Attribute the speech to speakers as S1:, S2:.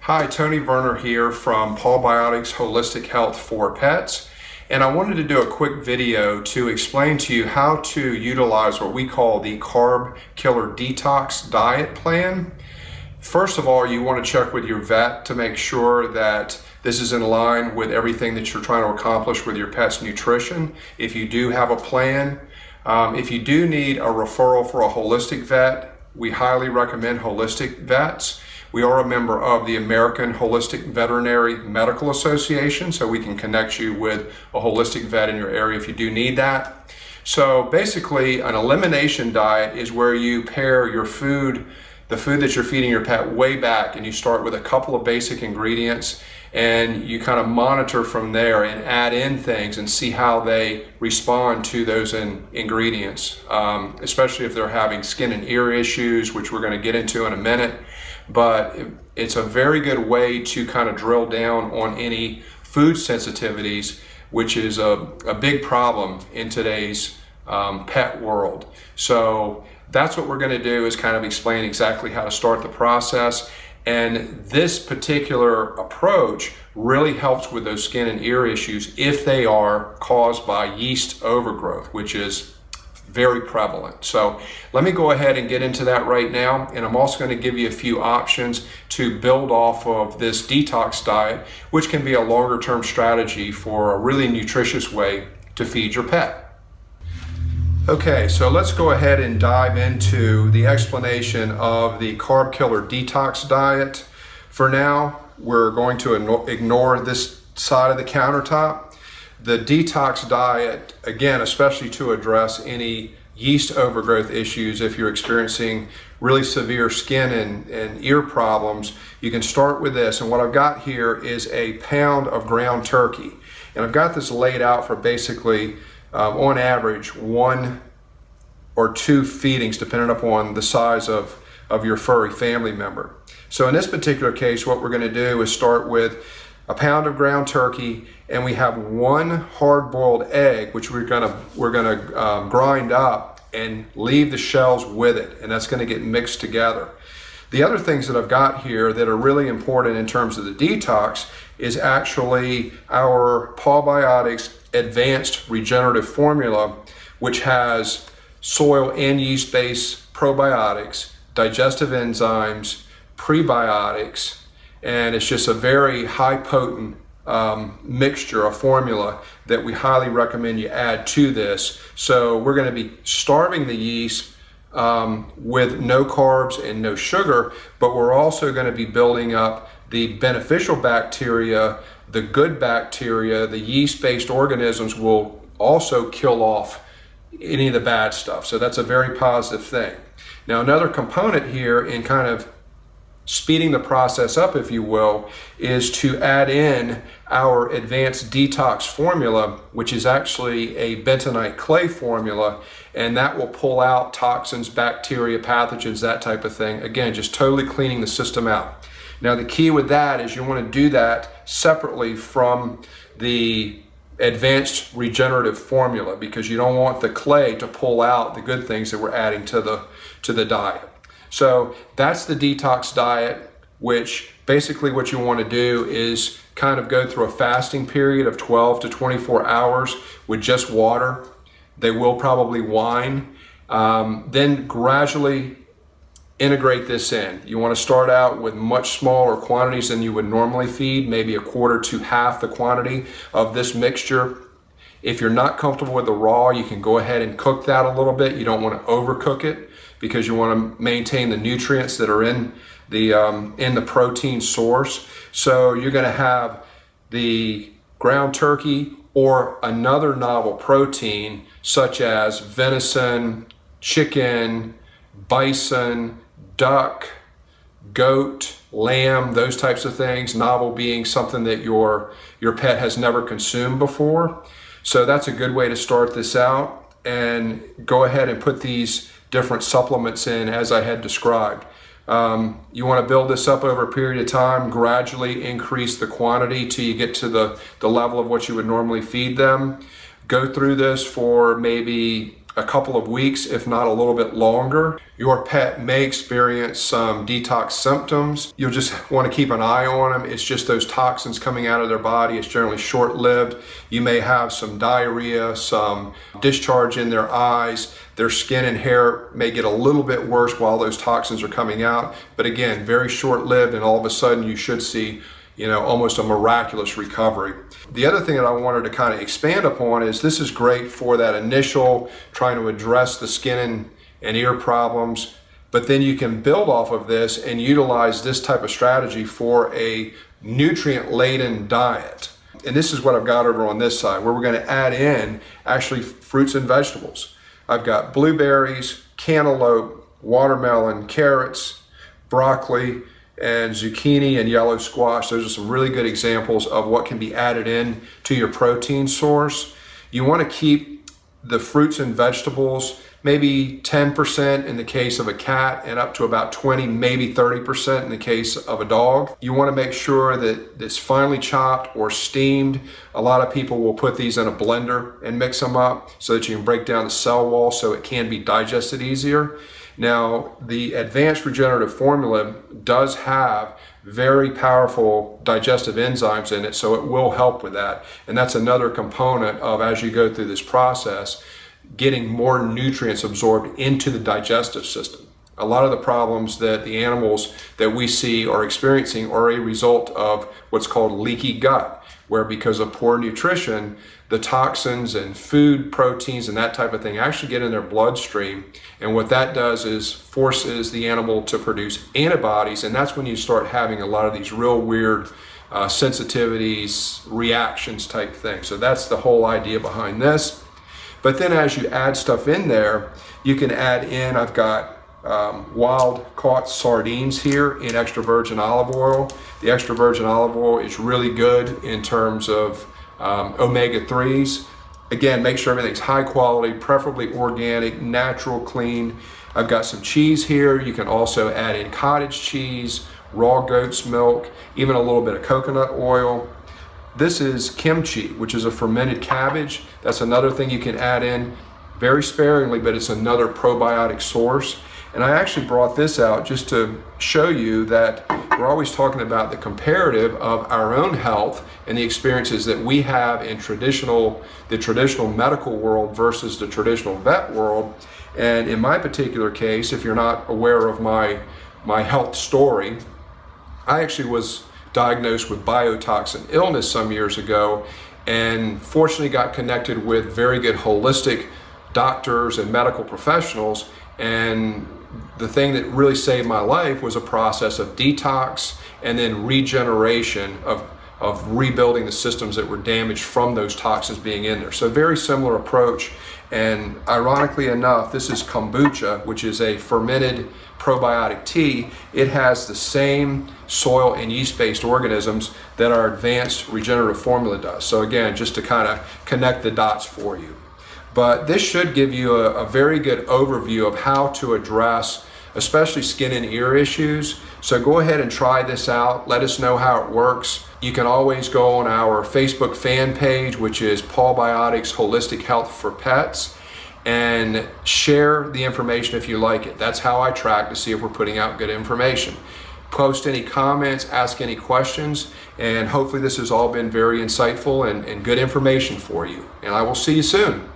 S1: Hi, Tony Werner here from Paul Biotics Holistic Health for Pets. And I wanted to do a quick video to explain to you how to utilize what we call the Carb Killer Detox diet plan. First of all, you want to check with your vet to make sure that this is in line with everything that you're trying to accomplish with your pet's nutrition. If you do have a plan, if you do need a referral for a holistic vet, we highly recommend holistic vets. We are a member of the American Holistic Veterinary Medical Association, so we can connect you with a holistic vet in your area if you do need that. So basically, an elimination diet is where you pair your food, the food that you're feeding your pet, way back, and you start with a couple of basic ingredients and you kind of monitor from there and add in things and see how they respond to those ingredients, especially if they're having skin and ear issues, which we're going to get into in a minute. But it's a very good way to kind of drill down on any food sensitivities, which is a big problem in today's pet world. So that's what we're going to do, is kind of explain exactly how to start the process. And this particular approach really helps with those skin and ear issues if they are caused by yeast overgrowth, which is very prevalent. So let me go ahead and get into that right now. And I'm also going to give you a few options to build off of this detox diet, which can be a longer term strategy for a really nutritious way to feed your pet. Okay, so let's go ahead and dive into the explanation of the Carb Killer Detox diet. For now, we're going to ignore this side of the countertop. The detox diet, again, especially to address any yeast overgrowth issues, if you're experiencing really severe skin and ear problems, you can start with this. And what I've got here is a pound of ground turkey. And I've got this laid out for basically, on average, 1 or 2 feedings, depending upon the size of your furry family member. So in this particular case, what we're going to do is start with a pound of ground turkey, and we have 1 hard-boiled egg, which we're gonna grind up and leave the shells with it, and that's going to get mixed together. The other things that I've got here that are really important in terms of the detox is actually our Paul Biotics Advanced Regenerative Formula, which has soil and yeast-based probiotics, digestive enzymes, prebiotics, and it's just a very high potent mixture, a formula that we highly recommend you add to this. So we're going to be starving the yeast with no carbs and no sugar, but we're also going to be building up the beneficial bacteria, the good bacteria. The yeast-based organisms will also kill off any of the bad stuff. So that's a very positive thing. Now, another component here in kind of speeding the process up, if you will, is to add in our advanced detox formula, which is actually a bentonite clay formula, and that will pull out toxins, bacteria, pathogens, that type of thing. Again, just totally cleaning the system out. Now, the key with that is you want to do that separately from the advanced regenerative formula, because you don't want the clay to pull out the good things that we're adding to the diet. So that's the detox diet, which basically what you want to do is kind of go through a fasting period of 12 to 24 hours with just water. They will probably whine. Then gradually integrate this in. You want to start out with much smaller quantities than you would normally feed, maybe a quarter to half the quantity of this mixture. If you're not comfortable with the raw, you can go ahead and cook that a little bit. You don't want to overcook it, because you want to maintain the nutrients that are in the protein source. So you're going to have the ground turkey or another novel protein such as venison, chicken, bison, duck, goat, lamb, those types of things. Novel being something that your pet has never consumed before. So that's a good way to start this out, and go ahead and put these different supplements in as I had described. You want to build this up over a period of time, gradually increase the quantity till you get to the level of what you would normally feed them. Go through this for maybe a couple of weeks, if not a little bit longer. Your pet may experience some detox symptoms. You'll just want to keep an eye on them. It's just those toxins coming out of their body. It's generally short-lived. You may have some diarrhea, some discharge in their eyes. Their skin and hair may get a little bit worse while those toxins are coming out. But again, very short-lived, and all of a sudden you should see almost a miraculous recovery. The other thing that I wanted to kind of expand upon is this is great for that initial trying to address the skin and ear problems, but then you can build off of this and utilize this type of strategy for a nutrient-laden diet. And this is what I've got over on this side, where we're going to add in actually fruits and vegetables. I've got blueberries, cantaloupe, watermelon, carrots, broccoli, and zucchini and yellow squash. Those are some really good examples of what can be added in to your protein source. You want to keep the fruits and vegetables maybe 10% in the case of a cat and up to about 20, maybe 30% in the case of a dog. You want to make sure that it's finely chopped or steamed. A lot of people will put these in a blender and mix them up so that you can break down the cell wall so it can be digested easier. Now, the advanced regenerative formula does have very powerful digestive enzymes in it, so it will help with that. And that's another component of, as you go through this process, getting more nutrients absorbed into the digestive system. A lot of the problems that the animals that we see are experiencing are a result of what's called leaky gut, where because of poor nutrition, the toxins and food proteins and that type of thing actually get in their bloodstream. And what that does is forces the animal to produce antibodies, and that's when you start having a lot of these real weird sensitivities, reactions type things. So that's the whole idea behind this. But then as you add stuff in there, you can add in, I've got wild caught sardines here in extra virgin olive oil. The extra virgin olive oil is really good in terms of omega-3s. Again, make sure everything's high quality, preferably organic, natural, clean. I've got some cheese here. You can also add in cottage cheese, raw goat's milk, even a little bit of coconut oil. This is kimchi, which is a fermented cabbage. That's another thing you can add in very sparingly, but it's another probiotic source. And I actually brought this out just to show you that we're always talking about the comparative of our own health and the experiences that we have in the traditional medical world versus the traditional vet world. And in my particular case, if you're not aware of my health story, I actually was diagnosed with biotoxin illness some years ago, and fortunately got connected with very good holistic doctors and medical professionals. And the thing that really saved my life was a process of detox and then regeneration of rebuilding the systems that were damaged from those toxins being in there. So very similar approach. And ironically enough, this is kombucha, which is a fermented probiotic tea. It has the same soil and yeast-based organisms that our advanced regenerative formula does. So again, just to kind of connect the dots for you. But this should give you a very good overview of how to address especially skin and ear issues. So go ahead and try this out. Let us know how it works. You can always go on our Facebook fan page, which is Paul Biotics Holistic Health for Pets, and share the information if you like it. That's how I track to see if we're putting out good information. Post any comments, ask any questions, and hopefully this has all been very insightful and good information for you. And I will see you soon.